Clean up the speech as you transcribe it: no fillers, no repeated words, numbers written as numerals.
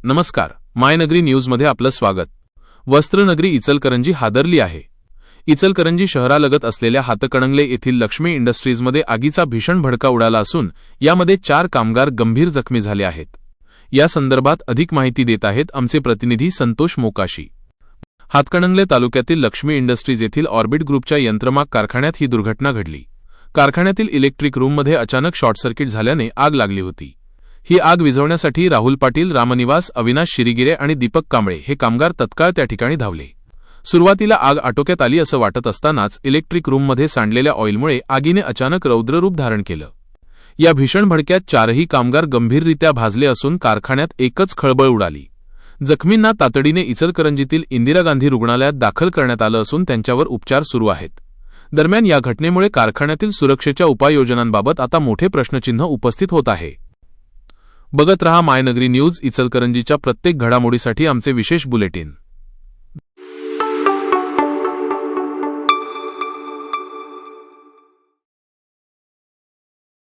नमस्कार, मायनगरी न्यूजमध्ये आपलं स्वागत। वस्त्रनगरी इचलकरंजी हादरली आहे। इचलकरंजी शहरालगत असलेल्या हातकणंगले येथील लक्ष्मी इंडस्ट्रीजमध्ये आगीचा भीषण भडका उडाला असून यामध्ये 4 कामगार गंभीर जखमी झाले आहेत। या संदर्भात अधिक माहिती देत आहेत आमचे प्रतिनिधी संतोष मोकाशी। हातकणंगले तालुक्यातील लक्ष्मी इंडस्ट्रीज येथील ऑर्बिट ग्रुपच्या यंत्रमाग कारखान्यात ही दुर्घटना घडली। कारखान्यातील इलेक्ट्रिक रूममध्ये अचानक शॉर्ट सर्किट झाल्याने आग लागली होती। ही आग विझवण्यासाठी राहुल पाटील, रामनिवास, अविनाश शिरीगिरे आणि दीपक कांबळे हे कामगार तत्काळ त्या ठिकाणी धावले। सुरुवातीला आग आटोक्यात आली असं वाटत असतानाच इलेक्ट्रिक रूममध्ये सांडलेल्या ऑइलमुळे आगीने अचानक रौद्ररूप धारण केलं। या भीषण भडक्यात 4ही कामगार गंभीररित्या भाजले असून कारखान्यात एकच खळबळ उडाली। जखमींना तातडीने इचलकरंजीतील इंदिरा गांधी रुग्णालयात दाखल करण्यात आलं असून त्यांच्यावर उपचार सुरू आहेत। दरम्यान या घटनेमुळे कारखान्यातील सुरक्षेच्या उपाययोजनांबाबत आता मोठे प्रश्नचिन्ह उपस्थित होत आहे। बघत रहा मायनगरी न्यूज। इचलकरंजीच्या प्रत्येक घडामोडीसाठी आमचे विशेष बुलेटिन।